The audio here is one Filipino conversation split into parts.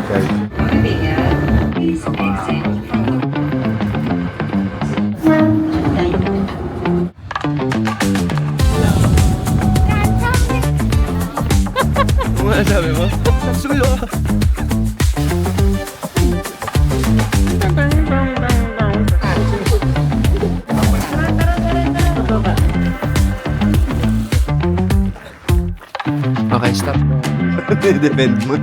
guys. Ano sabi mo? Sulo! Okay, stop. Depend mo.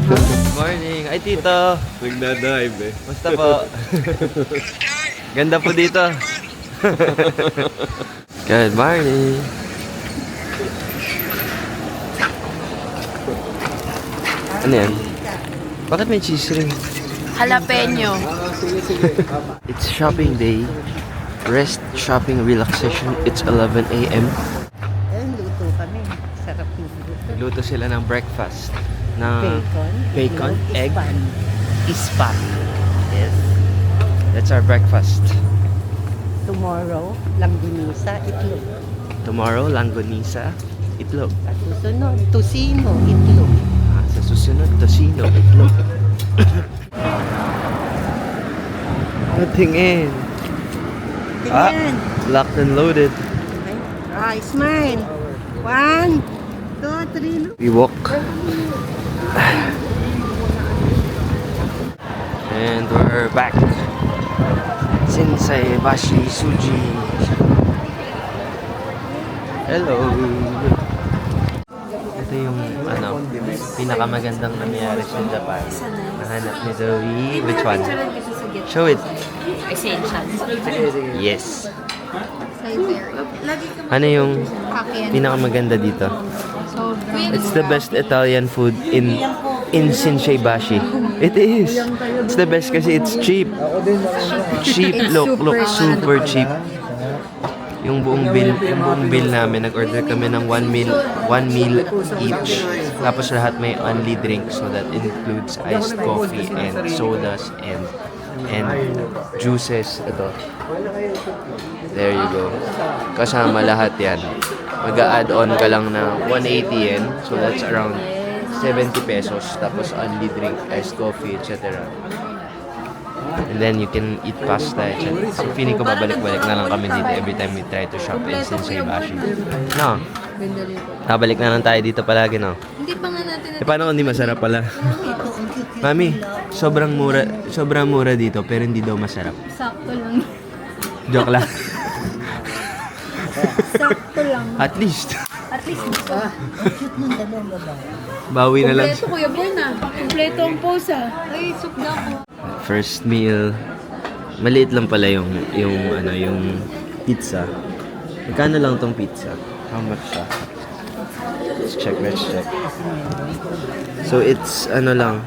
Good morning. Ay, tito. Nagdadive eh. Basta po. Ganda po dito. Good morning. Ano yan? Bakit may cheese ring? Jalapeno. It's shopping day. Rest, shopping, relaxation. It's 11 a.m. Luto kami. Sarap yung luto. Luto sila ng breakfast. Na Bacon, egg, ispan. ispan. Yes. That's our breakfast. Tomorrow, langgunisa, itlog. Tomorrow, langgonisa, itlog. At susunod, tusino, itlog. Sa susunod, tocino, itlog. Tingin. Tingnan. Locked and loaded. Okay. Smile. 1, 2, 3, no? We walk. And we're back. Shinsei Bashi Suji. Hello. Ito yung pinakamagandang nangyari sa Japan. Nahanap ni Zoe. Which one? Show it. Yes. Ano yung pinakamaganda dito? It's the best Italian food in Shinsei Bashi. It is. It's the best kasi it's cheap. Cheap. Look, super cheap. Yung buong bill namin, nag-order kami ng one meal each. Tapos lahat may only drink, so that includes iced coffee and sodas and juices. Ito. There you go. Kasama lahat yan. Mag-a-add on ka lang na 180 yen. So that's around 70 pesos. Tapos only drink, iced coffee, etc. And then you can eat pasta, etc. So feeling ko babalik-balik na lang kami dito every time we try to shop in Shinsei Bashi. No? Babalik na lang tayo dito palagi, no? Hindi pa nga natin Paano kung hindi masarap pala? Mami, sobrang mura dito pero hindi daw masarap. sakto lang. Joke lang. Sakto lang. At least. At least Bawi na lang. kompleto, Kuya Boy na. Kompleto ang pose ah. Ay, soup na ako. First meal. Maliit lang pala yung pizza. Magkano lang tong pizza? How much siya? Let's check. So it's lang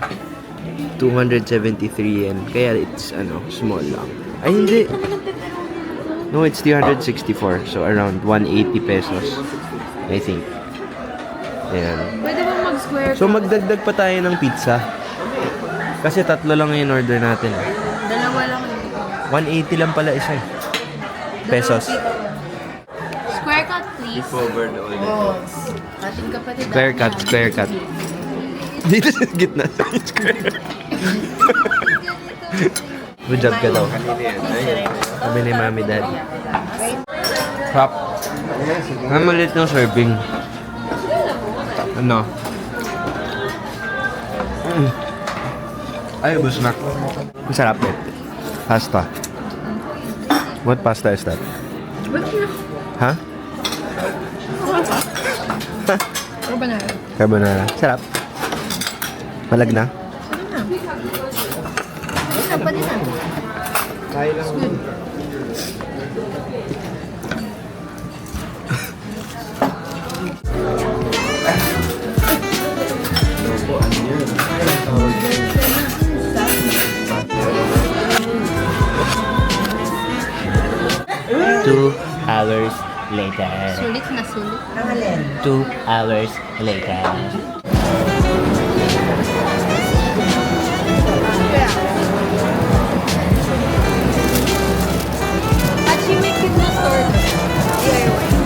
273 yen. Kaya it's small lang. Ay hindi. No, it's 364. So around 180 pesos. I think. Ayan. Pwede bang mag-square? So magdagdag pa tayo ng pizza. Kasi 3 lang yung order natin. Dalawa lang yun. 180 lang pala isa. Pesos. Square cut, please. Over the order. Oh. Ating kapatid. Square cut. Dito sa gitna. Square. Good job ka daw. Sabi ni Mami Dad. Crap. Ang maliit ng serving. Ano? Ay, ubos na. Masarap eh. Pasta. What pasta is that? Ha? Carbonara. Sarap. Malag na? Pwede na. Kaya lang. Two hours later. Sulit na sulit. 2 hours later. At she make it na store. DIY.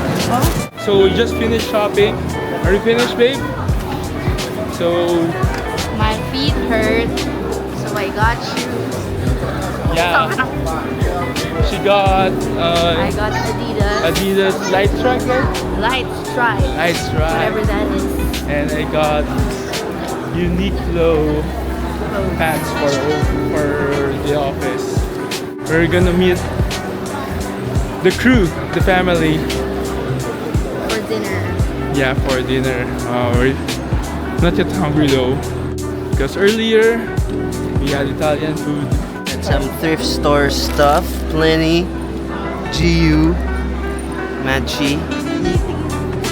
So we just finished shopping. Are you finished, babe? So My feet hurt, so I got shoes. yeah, she got I got Adidas Adidas Light Strike, right? Light Strike, Light Strike, whatever that is. and I got Uniqlo pants for the office. We're gonna meet the crew, the family. For dinner. Yeah, for dinner. We're not yet hungry though, because earlier we had Italian food. And some thrift store stuff. Plenty. GU. Matchy.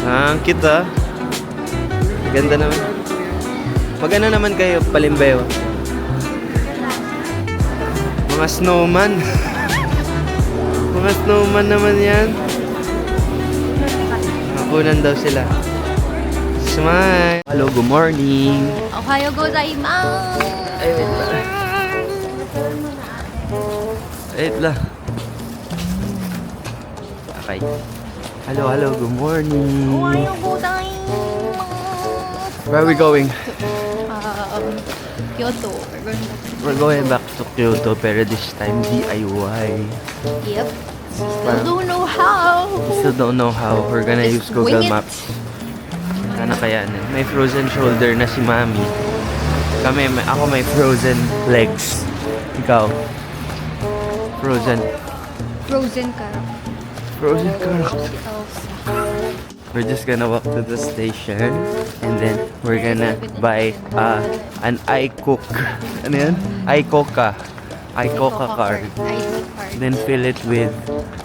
Ah, ang cute ah. Ganda naman. Pag ano naman kayo, Palimbeo? Mga snowman. Mga snowman naman yan. Nakunan daw sila. Smile. Hello, good morning. Ohayo gozaimasu. Ay, wait lang. Wait lang. Okay. Hello, good morning. Ohayo gozaimasu. Where are we going? Kyoto. We're going back to Kyoto, pero this time DIY. Yep. Still don't know how. Still don't know how. We're gonna Just use Google wing it. Maps. Kana kayanin. May frozen shoulder na si Mami. Ako may frozen legs. Ikaw? Frozen. Frozen ka. Frozen ka. We're just gonna walk to the station and then we're gonna buy an iCook. Ano yan? iCoca. iCoca card. ID card. Then fill it with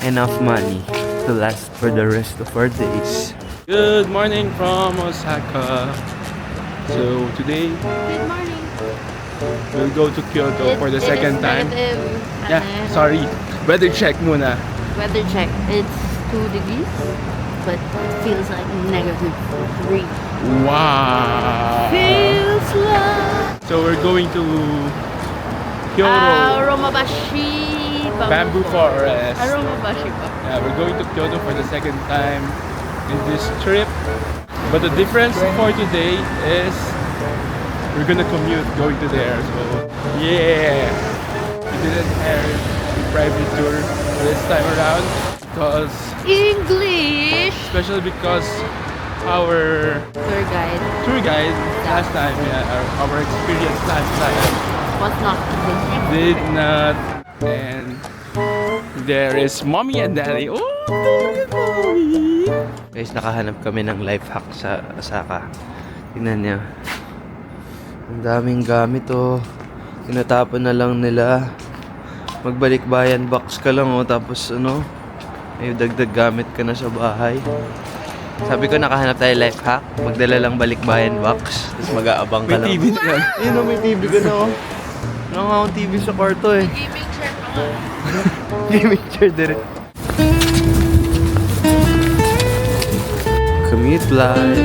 enough money to last for the rest of our days. Good morning from Osaka. So today Good morning. we'll go to Kyoto for the second time. Yeah, Ano, sorry. Weather check muna. Weather check. It's 2 degrees, but it feels like -3. Wow. Feels like So we're going to Kyoto Aromabashi Bamboo Forest. Aromabashi pa. Yeah, we're going to Kyoto for the second time in this trip. But the difference for today is we're gonna commute going to there. So yeah, we didn't have a private tour this time around because, English especially because our tour guide tour guide last time, yeah, our experience last time was not did not. And there is mommy and daddy. Oh, look at mommy. Guys, nakahanap kami ng life hack sa Osaka. Tingnan niya. Ang daming gamit oh. Tinatapon na lang nila. Magbalik bayan box ka lang oh. Tapos ano, may dagdag gamit ka na sa bahay. Sabi ko nakahanap tayo life hack. Magdala lang balik bayan box. Tapos mag-aabang ka May lang. TV na yan. Ayun oh, may TV ka na oh. Wala nga akong TV sa kwarto eh. gaming chair pa nga. Gaming chair dire. Commute life.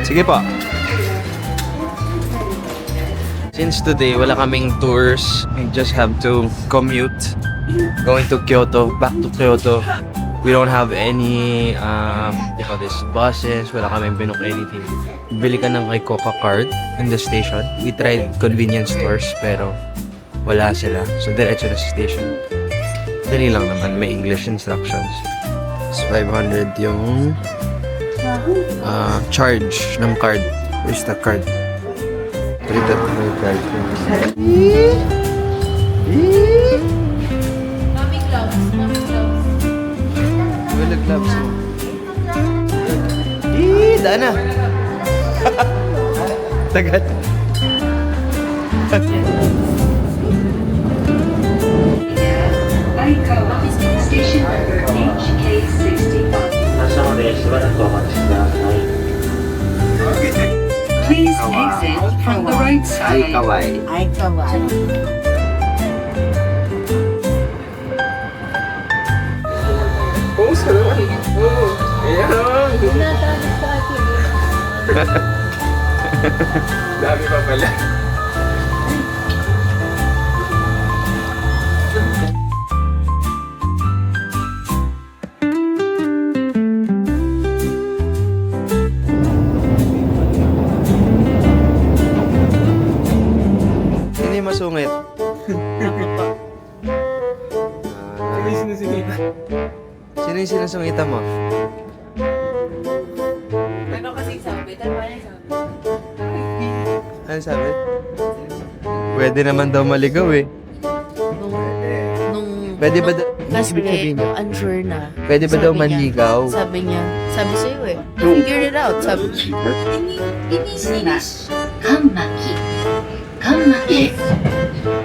Sige po. Since today, wala kaming tours. We just have to commute. Going to Kyoto, back to Kyoto. We don't have any, buses. Wala kaming binook anything. Bili ka ng iCoca card in the station. We tried convenience stores, pero wala sila. So, diretso na sa station. Dali lang naman, may English instructions. So, 500 yung charge ng card. Where's the card? Palitan ko yung card. Mommy gloves. Wala gloves. Daan na. Tagal. Aikawa, station number HK65. Please exit from the right side. Ay, kaway. Oh, sarap. Oh, ayan. Dami pa pala. Sino yung masungit? Sino yung sinusungitan mo? Ano sabi? Pwede naman daw maligaw eh. Pwede ba daw? Kasi Ibig sabihin niya, unsure na. pwede ba daw Sabi niya- manligaw? Sabi niya, sabi sa'yo eh. Figure it out. Sabi,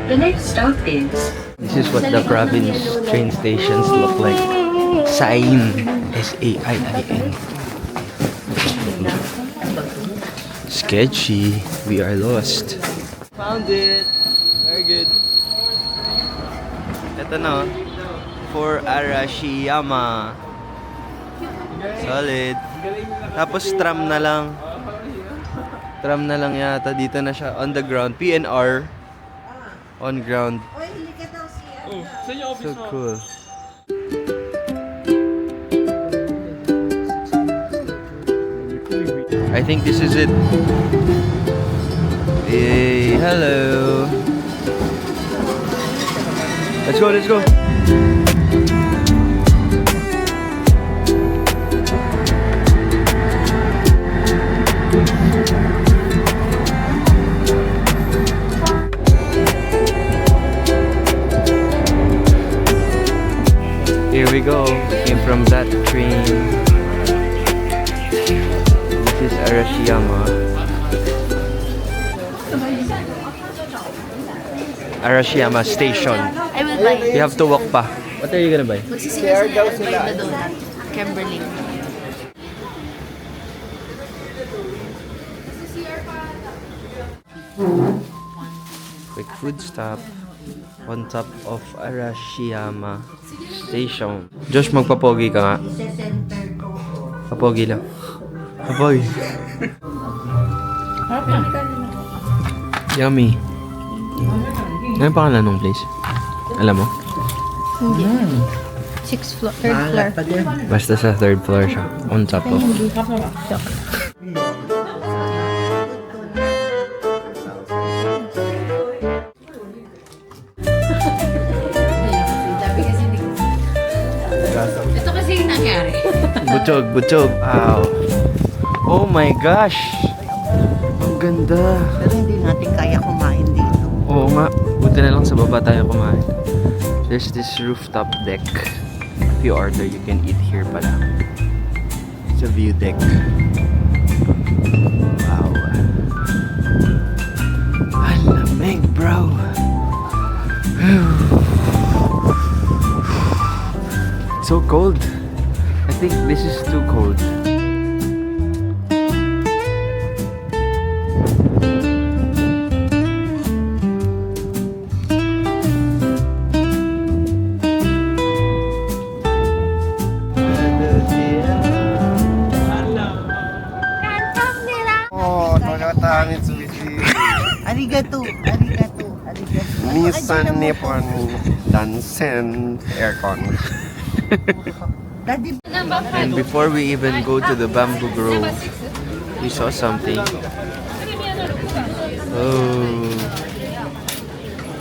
The next stop is This is what the province train stations look like. Sain. S-A-I-I-N. Sketchy. We are lost. Found it. Very good. Ito na. For Arashiyama. Solid. Tapos tram na lang. Tram na lang yata. Dito na siya. On the ground. PNR. On ground. Oh, saan yung office So mo? cool. I think this is it. Hey, hello. Let's go, let's go. Here we go. Came from that train. This is Arashiyama. Arashiyama Station. I will buy. You have to walk pa. What are you gonna buy? Magsisingil sila and buy the donut. Kimberly. Quick food stop on top of Arashiyama Station. Josh, magpapogi ka nga. Papogi lang. Papogi. Yummy. Ano yung pangalan ng place? Alam mo? Sixth floor, third floor. Basta sa third floor siya. On top of. Ito kasi yung nangyari. Butchog, butchog. Wow. Oh my gosh. Ang ganda. Pero hindi natin kaya kumain dito. Oo nga. Buti na lang sa baba tayo kumain. There's this rooftop deck. If you order, you can eat here pala. It's a view deck. Wow. Ang lamig, bro. So cold. I think this is too cold. Arigato, arigato, arigato. Nissan Nippon Dansen Aircon. Daddy, And before we even go to the bamboo grove, we saw something. Oh,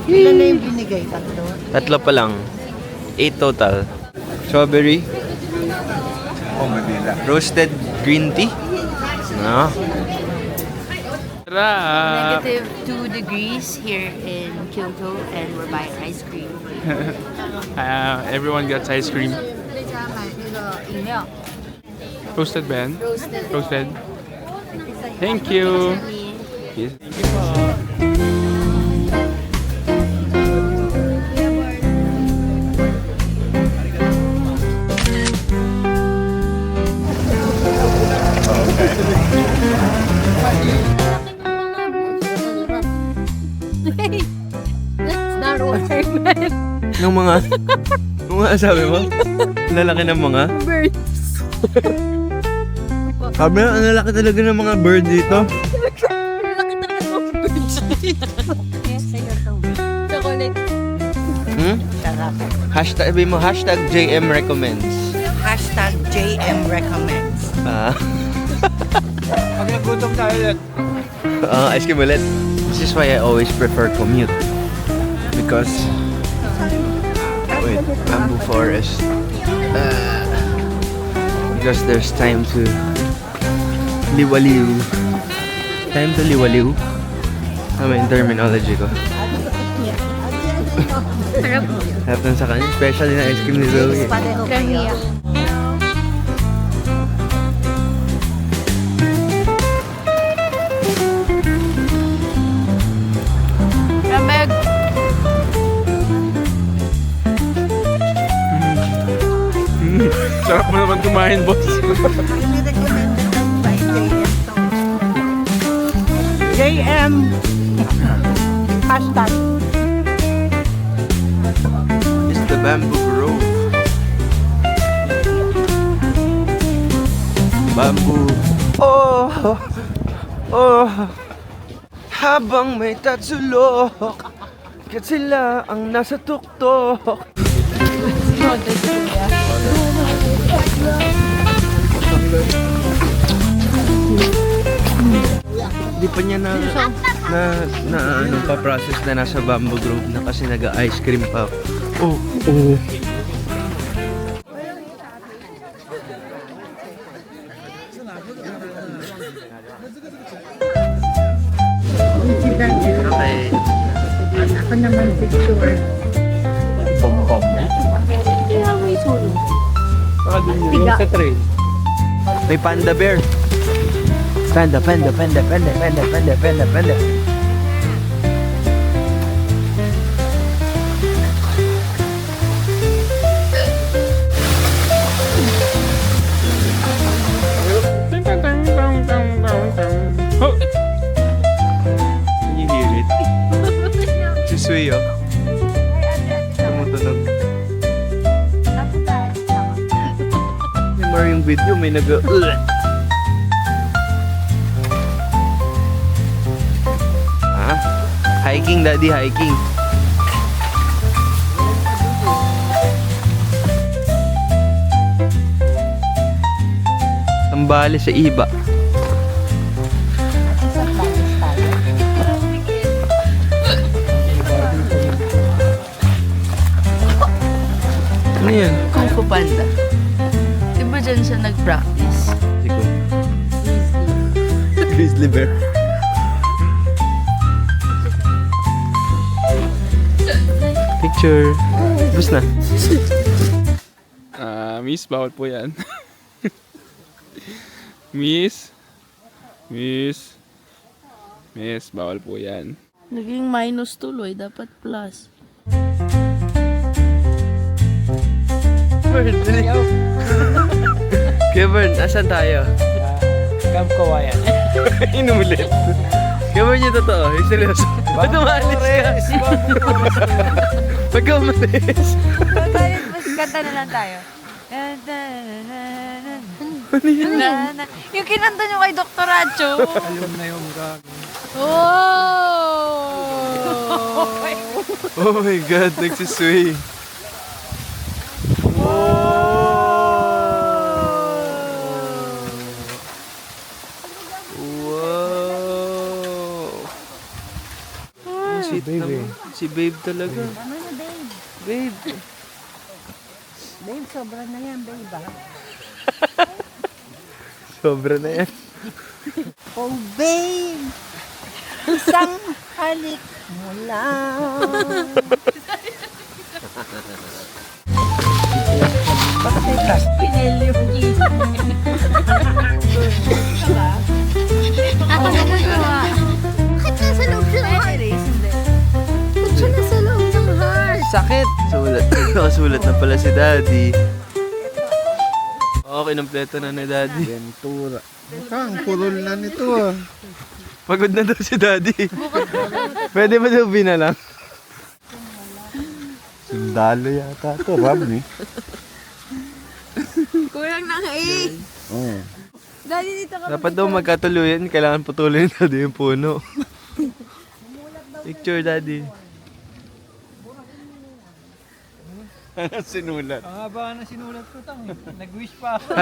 ilan na yung binigay? Tatlo? tatlo pa lang. 8 total. Strawberry, Oh, Manila. roasted green tea. No. Tara! Negative 2 degrees here in Kyoto and we're buying ice cream. Everyone gets ice cream. Roasted Ben? Roasted. Thank you. Yes. Thank you po. That's not watermelon. Nung mga... Nung mga sabi mo? Lalaki ng mga... Birds. Sabi na, ang laki talaga ng mga bird dito. Chocolate. Sarap. Hashtag, sabi mo, hashtag JM recommends. Hashtag JM recommends. Pag nagutom tayo ulit. Ice cream ulit. This is why I always prefer commute. Because, wait, bamboo forest. Because there's time to liwaliw. Time to liwaliw. Tama yung terminology ko. Sarap nun sa kanya. Especially na ice cream ni Zoe. Kremia. Lamig. Sarap mo naman kumain, boss. JM. Hashtag. It's the bamboo grove. Bamboo. Oh, oh. Habang may tatsulok, kat sila ang nasa tuktok. Di pa niya na ano pa process na nasa bamboo grove na kasi nag-ice cream pa. Oh, oh. Okay. Ako naman picture. Yung sa train. May panda bear. Panda, panda, panda, panda, panda, panda, panda, panda. Oh! Can you hear it? Si Sui, oh. Tumutunog. Remember yung video, may nag hiking, daddy, hiking. Tambali sa iba. Ano yan? Kung Fu Panda. Di ba dyan siya nag-practice? Grizzly bear. Picture. Bus na. Miss, bawal po yan. Miss. Miss. Miss, bawal po yan. Naging minus tuloy, dapat plus. Bern, dali. Kuya Bern, asan tayo? Camp Kawayan. Inulit. Kuya Bern, yung totoo. Yung seryoso. Ba't umalis ka? Pag ka umalis. Kanta na lang tayo. Ano yan? Yung kinanta nyo kay Dr. Acho. Alam na yung Oh my God, nagsisway. Wow. Ang sweet naman. Si Babe talaga. Ano na, babe? Babe. Babe, sobra na yan, babe. Sobra na yan. Oh, babe! Isang halik mo lang. Bakit may plastic? Pinili yung isip. Ako na nagawa. Bakit nasa loob siya ng heart? Bakit siya nasa loob ng heart? Sakit! Sulat. Nakasulat na pala si Daddy. Okay, kompleto na ni Daddy. Ventura. Ang purol na nito ah. Pagod na daw si Daddy. Pwede ba daw binalang? Sundalo yata to, Rob eh. Kurang na nga eh. Oh. Daddy, dito ka. Dapat daw magkatuluyan, kailangan putulin na yung puno. Picture, Daddy. Sinulat. Ang haba na sinulat ko tang. Nag-wish pa ako.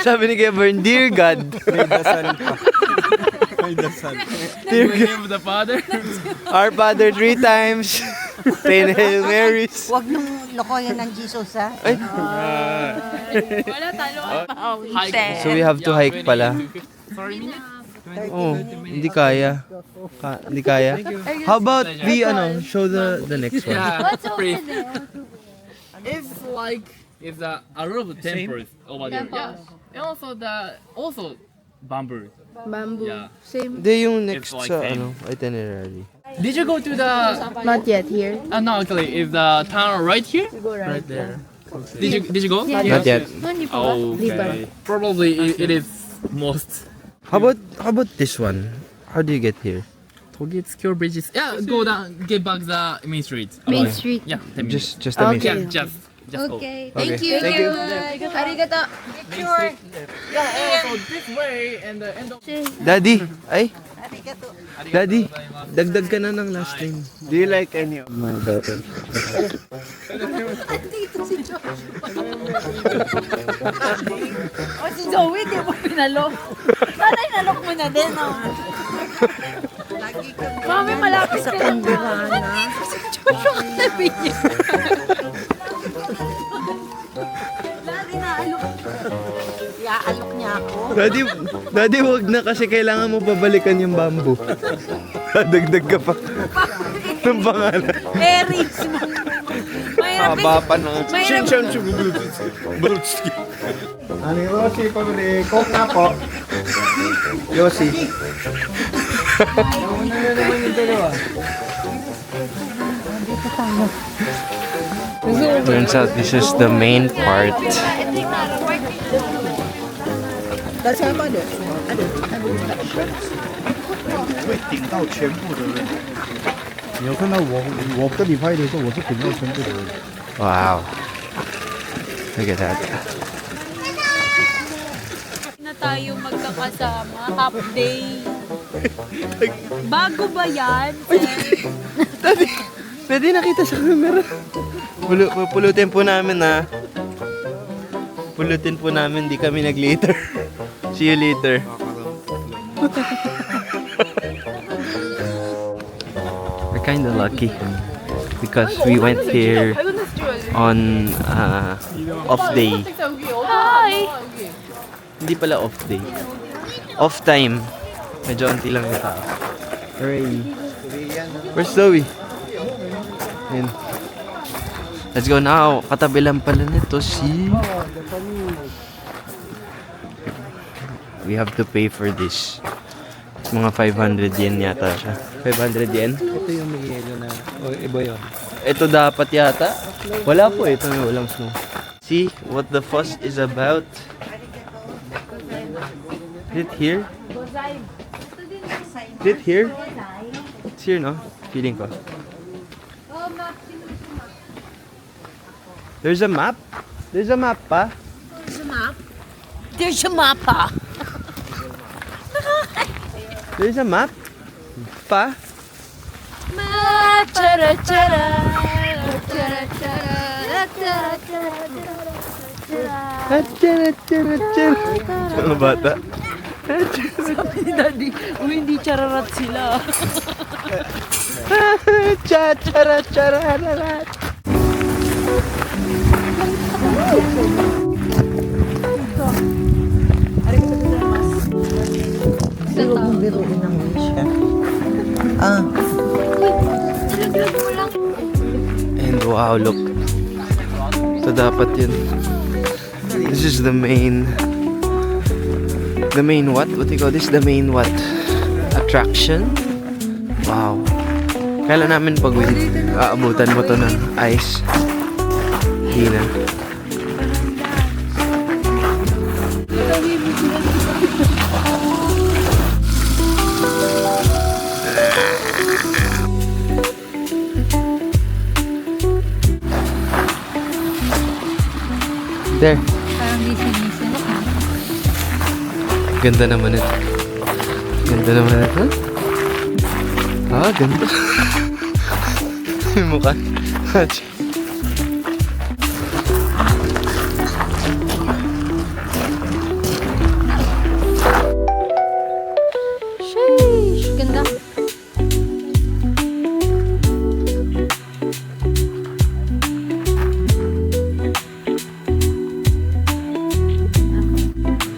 Sabi ni Kevin, Dear God. May dasal pa. May dasal. Dear In the name of the Father. Our Father 3 times. 10 Hail Marys. Huwag nung lokoyan ng Jesus, ha? Ay, Wala talo. so we have to hike pala. 40 minutes? Oh, hindi kaya. Hindi kaya. How about we show the next one? What's over Pretty. there? It's like it's a lot of temples over there. Yeah. And also bamboo. Bamboo. Yeah. Same. Hindi yung next It's like sa same. itinerary. Did you go to the? Not yet here. No, actually, is the town right here? Go right. Right there. Did you go? Yeah. Not yet. No, hindi pa ba? Di ba? Okay. Probably it is most. How about this one? How do you get here? Togitsukyou bridges. Yeah, go down, get back the main street. Main Street. Yeah, 10 minutes. Just the main Okay. street. Yeah, just go. Okay. Okay. Thank you. Thank you. Arigato. Picture. Yeah, also this way and the end of. Daddy, ay. Daddy, dagdag ka na ng last name. Do you like any of my daughters? O si Zoe, di mo pinalok. Sana inalok mo na din, oh. Mami, malapit ka lang. Si Joshua katabi niya. Daddy, naalok. Iaalok niya ako. Daddy, wag na kasi kailangan mo pabalikan yung bamboo. Dagdag ka pa. Ng pangalan. Aries mo. Mahirap Haba pa ng... Mahirap. Brutski. Ano yung Rosie, pabili? Coke na po. Yossi. Turns out this is the main part. 会顶到全部的人。你有看到我跟你拍的时候，我是顶到全部的人。 Wow. Look at that. na tayo magkakasama. Half day. Bago ba yan? Pwede nakita sa camera. Pulutin po namin ha. Pulutin po namin, di kami nag-later. See you later. We're kinda lucky because we went here on off day. Hi! Hindi pala off day. Off time. Medyo anti lang na tao. Hooray. Where's Zoe? Yan. Let's go now. Katabi lang pala nito si... We have to pay for this. Mga 500 yen yata siya. 500 yen? Ito yung may yelo na. O, iba yun. Ito dapat yata. Wala po. Ito may walang snow. See what the fuss is about. Is it here? Is it here? It's here, no? Feeling ko. There's a map? There's a map pa? There's a mapa. There's a map? Pa? Chara chara. Chara chara. Mga bata? Sabi ni Daddy, hindi chararat sila. Cha-chara-chara-rarat. And wow, look. Ito dapat yun. This is the main what? What do you call this? The main what? Attraction? Wow. Kailan namin pag-uwi, aabutan mo to ng ice. Hindi na. There. Parang gising-gising. Ganda naman ito. Ganda naman ito. Ah, ganda. Yung mukha. Sheesh! Ganda.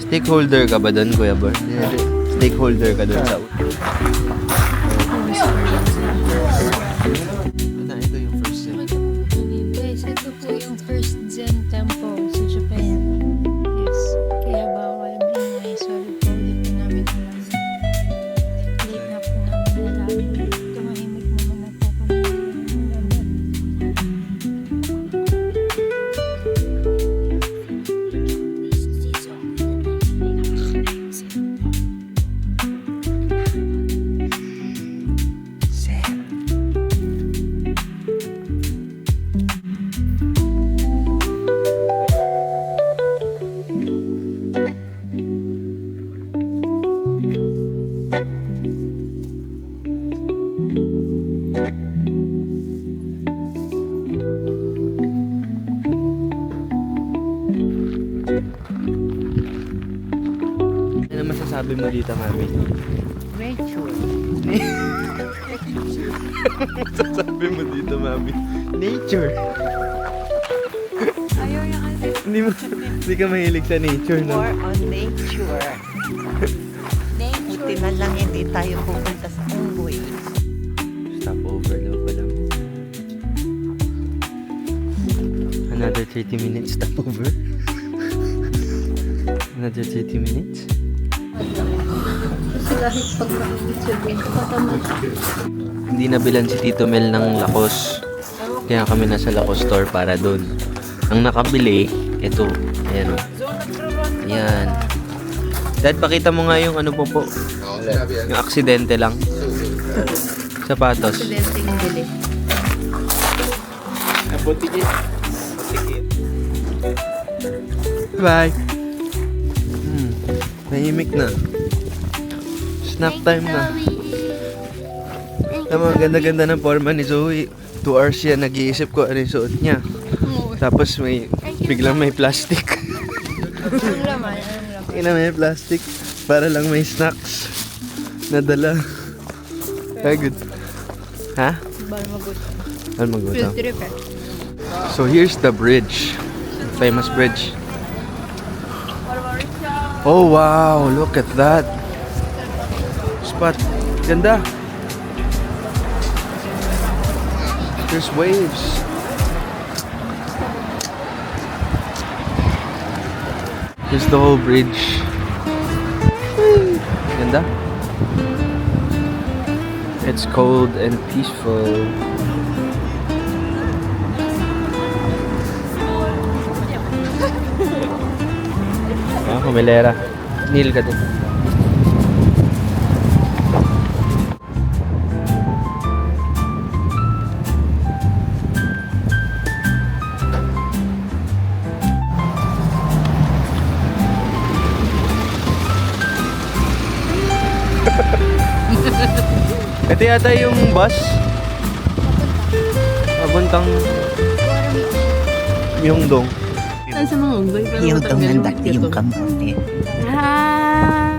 Stakeholder ka ba doon, Kuya Bor? Stakeholder ka doon sa... Ito yung first Zen. Guys, ito po yung first Zen temple sa Japan. Yes. Kaya bawal maingay. Sorry po, hindi po namin alam. Late na po namin nalaman. Tumahimik naman na po kami. Ano masasabi mo dito, Mami? Nature. Masasabi mo dito, Mami? Nature. Ayaw niya kasi. Hindi ka mahilig sa nature, no? More on nature. Buti na lang hindi tayo pupunta sa Unggoy. Stopover daw pa lang. Another 30 minutes stopover. Another 30 minutes. Kasi kahit pag mainit sa bin, katamad. Hindi nabilan si Tito Mel ng Lacoste. Kaya kami nasa Lacoste store para doon. Ang nakabili, ito. Ayan o. Ayan. Dad, pakita mo nga yung ano po. Yung aksidente lang. Sapatos. Accidenting bili. Bye. Nahimik na. Snack time na. Tama, ganda-ganda ng forma ni Zoe. 2 hours yan, nag-iisip ko ano yung suot niya. Tapos biglang may plastic. Ang laman. Ina, may plastic. Para lang may snacks. Nadala. Very good. Ha? Balmagutan. Field trip eh. So here's the bridge. Famous bridge. Oh wow, look at that. Spot. Ganda. There's waves. Here's the whole bridge. Ganda. It's cold and peaceful. Ah, kumelera. Kneel ka din. Ito yata yung bus. Papuntang Myeongdong. Saan sa mga unggoy? Yung daw nandati yung kamote. Ah!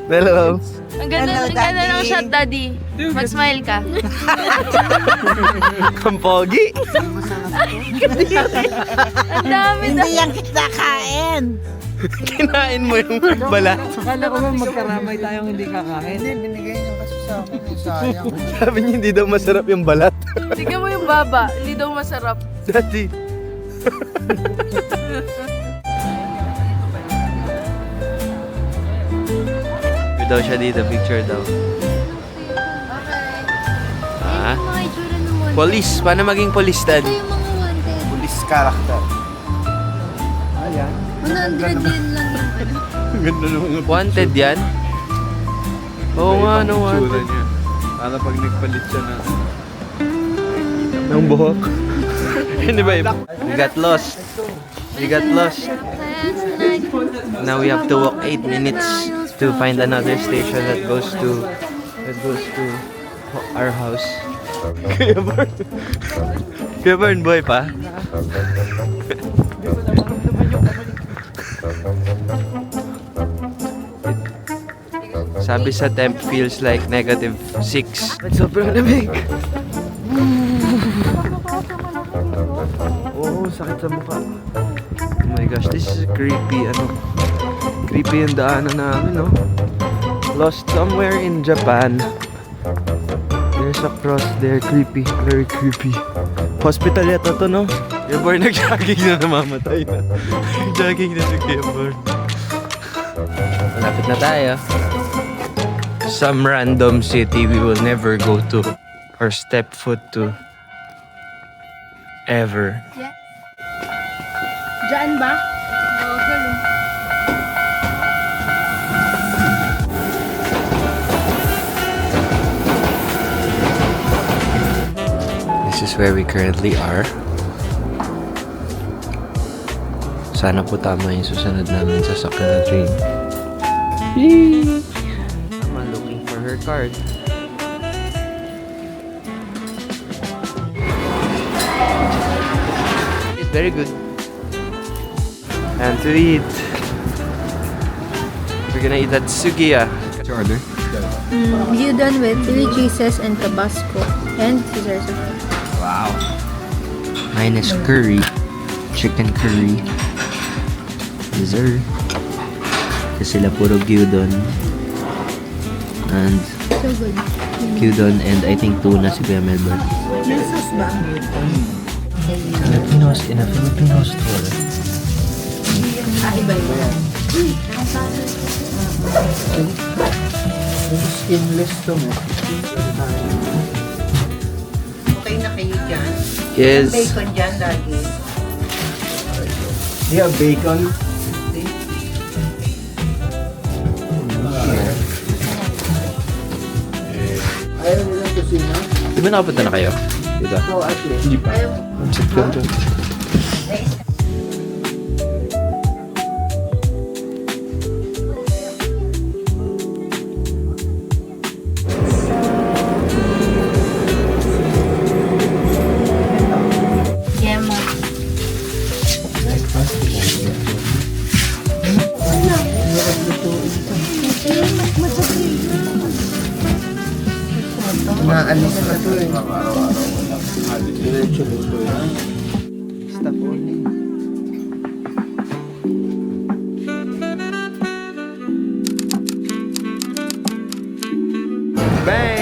Hello. Ang ganda ng shot, Daddy. Mag-smile ka. Ang pogi. Ang dami na. Hindi yan kita kain. Kinain mo yung balat. Akala ko ba magkaramay tayong hindi kakain? Hindi, binigay niya kasi sa akin. Sayang. Sabi niya hindi daw masarap yung balat. Tignan mo yung baba. Hindi daw masarap. Daddy. daw siya dito, picture daw. Ah? Mga itsura ng wanted. Police, paano maging police, Dad? Ito yung mga wanted. Police character. Ayan. 100 yen lang yung Ganda ng mga Wanted yan? Oo nga, no, wanted. niya. Para pag nagpalit siya na Ng buhok. Hindi ba? We got lost. We got lost. Now we have to walk 8 minutes to find another station that goes to our house. Kuya Bern, boy pa? Sabi sa temp feels like -6. But sobrang lamig. Oh, sakit sa mukha. Oh my gosh, this is creepy. Creepy yung daanan namin, no? Lost somewhere in Japan. There's a cross there. Creepy. Very creepy. Hospital yata to, no? Kuya Bern, nag-jogging na namamatay na. Nag-jogging na si Kuya Bern. Malapit na tayo. Some random city we will never go to or step foot to ever. Diyan ba? This is where we currently are. Sana po tama yung susunod namin sa sakyan na train. I'm looking for her card. It's very good. And to eat, we're gonna eat at Sugiya. What's your order? Gyudon with 3 cheeses and Tabasco and Caesar sauce. Wow. Mine is curry. Chicken curry. Dessert. Kasi sila puro gyudon. And So good. gyudon and I think tuna si Kuya Melbourne. May sauce ba? Filipinos in a Filipino store. Skinless to mo. Okay na kayo dyan. Yes. Bacon dyan lagi. Do you have bacon? Ayaw nilang kusina? Di ba nakapunta na kayo? Diba? Oo, actually. Hindi pa. Sit down dyan. Gemma. Naalis na to eh. Diretso luto yan. Stop only. Bang!